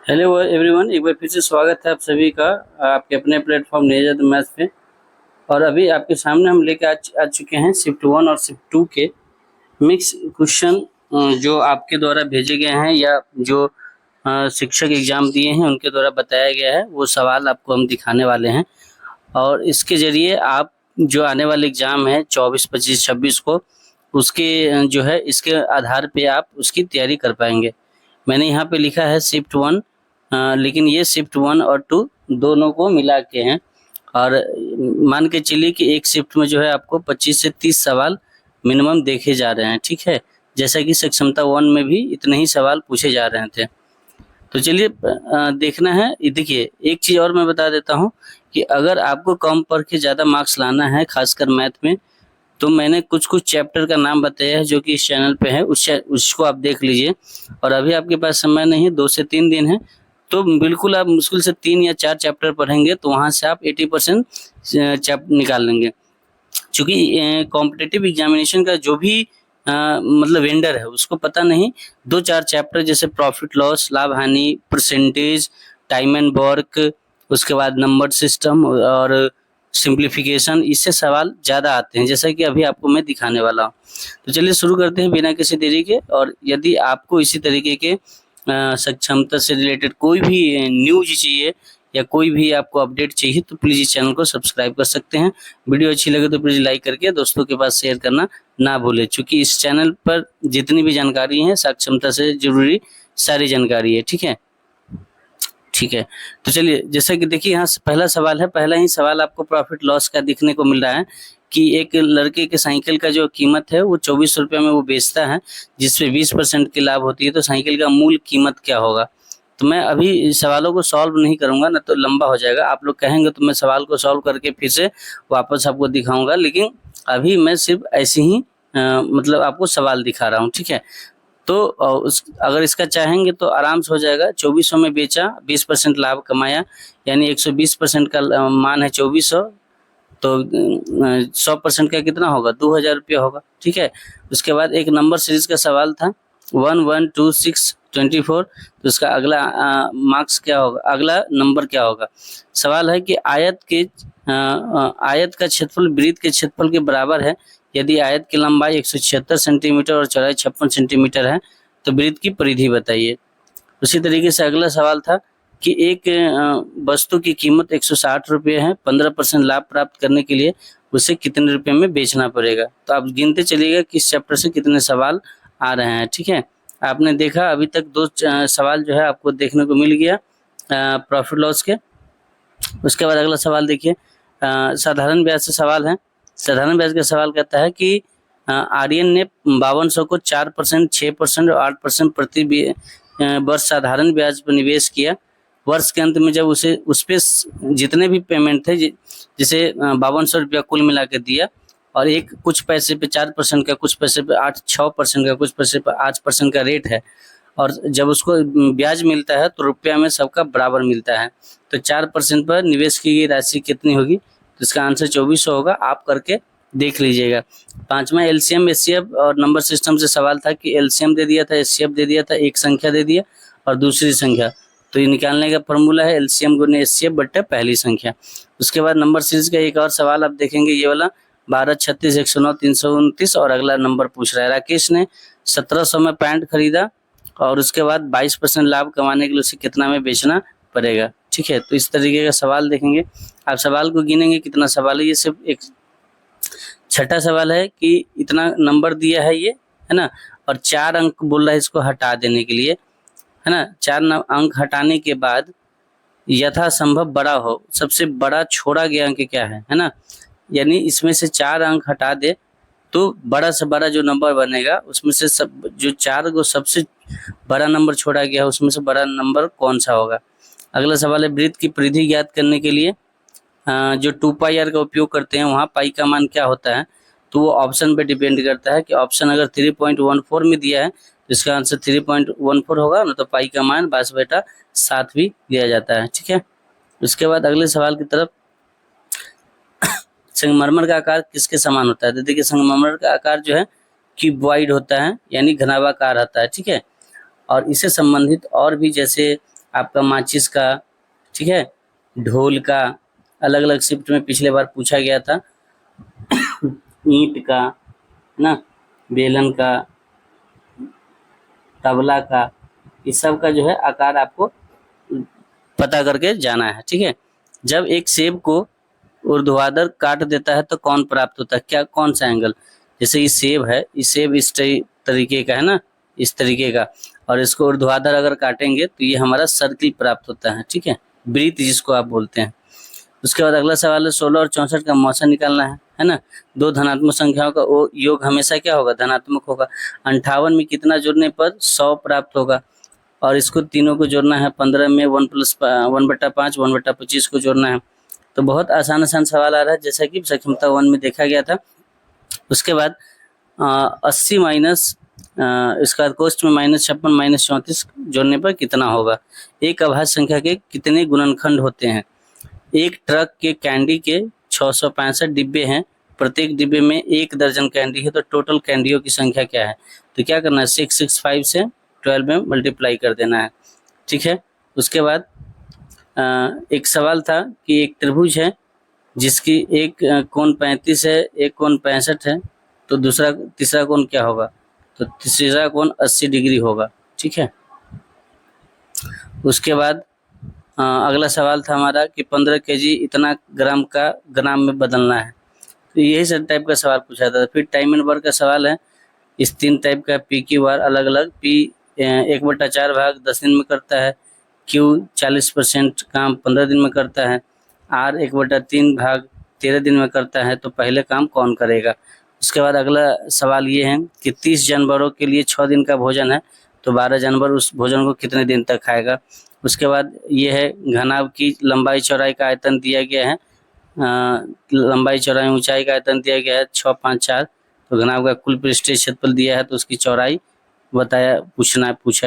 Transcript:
Hello everyone, एक बार फिर से स्वागत है आप सभी का आपके अपने प्लेटफॉर्म नेजर मैथ पे। और अभी आपके सामने हम लेके आ चुके हैं शिफ्ट 1 और शिफ्ट 2 के मिक्स क्वेश्चन जो आपके द्वारा भेजे गए हैं या जो शिक्षक एग्जाम दिए हैं उनके द्वारा बताया गया है, वो सवाल आपको हम दिखाने वाले हैं। और इसके जरिए आप जो आने वाले एग्जाम है 24, 25, 26 को उसके जो है इसके आधार पे आप उसकी तैयारी कर पाएंगे। मैंने यहाँ पे लिखा है शिफ्ट 1, लेकिन ये शिफ्ट 1 और 2 दोनों को मिला के हैं। और मान के चलिए कि एक शिफ्ट में जो है आपको 25 से 30 सवाल मिनिमम देखे जा रहे हैं, ठीक है। जैसा कि सक्षमता 1 में भी इतने ही सवाल पूछे जा रहे थे। तो चलिए देखना है। देखिए, एक चीज़ और मैं बता देता हूँ कि अगर आपको कम पढ़ के ज़्यादा मार्क्स लाना है खासकर मैथ में, तो मैंने कुछ कुछ चैप्टर का नाम बताया है जो कि इस चैनल पे है, उसको आप देख लीजिए। और अभी आपके पास समय नहीं है, 2 से 3 दिन है, तो बिल्कुल आप मुश्किल से 3 या 4 चैप्टर पढ़ेंगे तो वहाँ से आप 80% चैप्टर निकाल लेंगे। चूँकि कॉम्पिटिटिव एग्जामिनेशन का जो भी मतलब वेंडर है उसको पता नहीं 2-4 चैप्टर जैसे प्रॉफिट लॉस, लाभ हानि, परसेंटेज, टाइम एंड वर्क, उसके बाद नंबर सिस्टम और सिंप्लीफिकेशन, इससे सवाल ज़्यादा आते हैं, जैसा कि अभी आपको मैं दिखाने वाला हूँ। तो चलिए शुरू करते हैं बिना किसी देरी के। और यदि आपको इसी तरीके के सक्षमता से रिलेटेड कोई भी न्यूज चाहिए या कोई भी आपको अपडेट चाहिए तो प्लीज़ इस चैनल को सब्सक्राइब कर सकते हैं। वीडियो अच्छी लगे तो प्लीज़ लाइक करके दोस्तों के पास शेयर करना ना भूलें, क्योंकि इस चैनल पर जितनी भी जानकारी है सक्षमता से जुड़ी सारी जानकारी है, ठीक है। ठीक है, तो चलिए जैसा कि देखिए यहाँ पहला सवाल है। पहला ही सवाल आपको प्रॉफिट लॉस का दिखने को मिल रहा है कि एक लड़के के साइकिल का जो कीमत है वो 24 रुपये में वो बेचता है, जिसपे 20% की लाभ होती है। तो साइकिल का मूल कीमत क्या होगा? तो मैं अभी सवालों को सॉल्व नहीं करूंगा, ना तो लंबा हो जाएगा। आप लोग कहेंगे तो मैं सवाल को सॉल्व करके फिर से वापस आपको दिखाऊंगा, लेकिन अभी मैं सिर्फ ऐसे ही मतलब आपको सवाल दिखा रहा हूँ, ठीक है। तो अगर इसका चाहेंगे तो आराम से हो जाएगा। 2400 में बेचा, 20% लाभ कमाया, यानी 120% का मान है 2400, तो 100% का कितना होगा? 2000 रुपया होगा, ठीक है। उसके बाद एक नंबर सीरीज का सवाल था 1 1 2 6 24, तो उसका अगला मार्क्स क्या होगा, अगला नंबर क्या होगा? सवाल है कि आयत का क्षेत्रफल वृत्त के क्षेत्रफल के बराबर है यदि आयत की लंबाई 176 सेंटीमीटर और चौड़ाई 56 सेंटीमीटर है तो वृत्त की परिधि बताइए। उसी तरीके से अगला सवाल था कि एक वस्तु की कीमत 160 रुपये है, 15% लाभ प्राप्त करने के लिए उसे कितने रुपए में बेचना पड़ेगा? तो आप गिनते चलिएगा कि इस चैप्टर से कितने सवाल आ रहे हैं, ठीक है। आपने देखा अभी तक 2 सवाल जो है आपको देखने को मिल गया प्रॉफिट लॉस के। उसके बाद अगला सवाल देखिए, साधारण ब्याज से सवाल है। साधारण ब्याज का सवाल कहता है कि आर्यन ने 5200 को 4%, 6% और 8% प्रति वर्ष साधारण ब्याज पर निवेश किया। वर्ष के अंत में जब उसे उस पे जितने भी पेमेंट थे, जैसे 5200 रुपया कुल मिला के दिया, और एक कुछ पैसे पे 4% का, कुछ पैसे पे 6% का, कुछ पैसे पे 8% का रेट है, और जब उसको ब्याज मिलता है तो रुपया में सबका बराबर मिलता है। तो 4% पर निवेश की गई राशि कितनी होगी? तो इसका आंसर 2400 होगा। आप करके देख लीजिएगा। पांचवा एलसीएम एचसीएफ और नंबर सिस्टम से सवाल था कि एलसीएम दे दिया था, एचसीएफ दे दिया था, एक संख्या दे दिया और दूसरी संख्या, तो ये निकालने का फॉर्मूला है एलसीएम गुने एचसीएफ बट्टे पहली संख्या। उसके बाद नंबर सीरीज का एक और सवाल आप देखेंगे, ये वाला 12, 36, 109, 329, और अगला नंबर पूछ रहा है राकेश ने 1700 में पैंट खरीदा और उसके बाद 22% लाभ कमाने के लिए उसे कितना में बेचना पड़ेगा, ठीक है। तो इस तरीके का सवाल देखेंगे। आप सवाल को गिनेंगे कितना सवाल है, ये सिर्फ एक छठा सवाल है कि इतना नंबर दिया है ये, है ना, और 4 अंक बोल रहा है इसको हटा देने के लिए, है ना। 4 अंक हटाने के बाद यथासंभव बड़ा हो, सबसे बड़ा छोड़ा गया अंक क्या है ना, यानी इसमें से 4 अंक हटा दे तो बड़ा से बड़ा जो नंबर बनेगा उसमें से सब जो 4 को सबसे बड़ा नंबर छोड़ा गया उसमें से बड़ा नंबर कौन सा होगा। अगला सवाल है वृत्त की परिधि ज्ञात करने के लिए जो 2πr का उपयोग करते हैं वहाँ पाई का मान क्या होता है? तो वो ऑप्शन पे डिपेंड करता है कि ऑप्शन अगर 3.14 में दिया है तो इसका आंसर 3.14 होगा, ना तो पाई का मान 22/7 भी दिया जाता है, ठीक है। उसके बाद अगले सवाल की तरफ, संगमरमर का आकार किसके समान होता है? तो देखिए संगमरमर का आकार जो है क्यूबॉइड होता है, यानी घनाभाकार होता है, ठीक है। और इससे संबंधित और भी जैसे आपका माचिस का, ठीक है, ढोल का, अलग अलग शिफ्ट में पिछले बार पूछा गया था। ईंट का, है ना, बेलन का, तबला का, इस सब का जो है आकार आपको पता करके जाना है, ठीक है। जब एक सेब को ऊर्ध्वाधर काट देता है तो कौन प्राप्त होता है, क्या कौन सा एंगल। जैसे ये सेब है, ये सेब इस तरीके का है ना, इस तरीके का, और इसको ऊर्ध्वाधर अगर काटेंगे तो ये हमारा सर्किल प्राप्त होता है, ठीक है, वृत्त जिसको आप बोलते हैं। उसके बाद अगला सवाल है 16 और 64 का मौसा निकालना है ना। दो धनात्मक संख्याओं का योग हमेशा क्या होगा, धनात्मक होगा। 58 में कितना जोड़ने पर 100 प्राप्त होगा, और इसको तीनों को जोड़ना है। 15 में 1/5 1/25 को जोड़ना है। तो बहुत आसान सवाल आ रहा है, जैसा कि सक्षमता 1 में देखा गया था। उसके बाद 80 माइनस इसका कोष्ठ में -56 -34 जोड़ने पर कितना होगा। एक अभाज्य संख्या के कितने गुणनखंड होते हैं। एक ट्रक के कैंडी के 665 डिब्बे हैं, प्रत्येक डिब्बे में 1 दर्जन कैंडी है, तो टोटल कैंडियों की संख्या क्या है। तो क्या करना है, 665 से 12 में मल्टीप्लाई कर देना है, ठीक है। उसके बाद एक सवाल था कि एक त्रिभुज है जिसकी एक कोण 35 है, एक कोण 65 है, तो तीसरा कोण क्या होगा। तो तीसरा कोण 80 डिग्री होगा, ठीक है। उसके बाद अगला सवाल था हमारा कि 15 केजी इतना ग्राम का ग्राम में बदलना है। तो यही सब टाइप का सवाल पूछा था। फिर टाइम एंड वर्क का सवाल है, इस 3 टाइप का पी क्यू आर अलग अलग। पी 1/4 भाग 10 दिन में करता है, क्यू 40% काम 15 दिन में करता है, आर 1/3 भाग 13 दिन में करता है। तो पहले काम कौन करेगा। उसके बाद अगला सवाल ये है कि 30 जानवरों के लिए 6 दिन का भोजन है, तो 12 जानवर उस भोजन को कितने दिन तक खाएगा। उसके बाद ये है घनाभ की लंबाई चौड़ाई का आयतन दिया गया है, लंबाई चौड़ाई ऊंचाई का आयतन दिया गया है 6 5 4। तो घनाभ का कुल पृष्ठीय क्षेत्रफल दिया है, तो उसकी चौड़ाई पूछा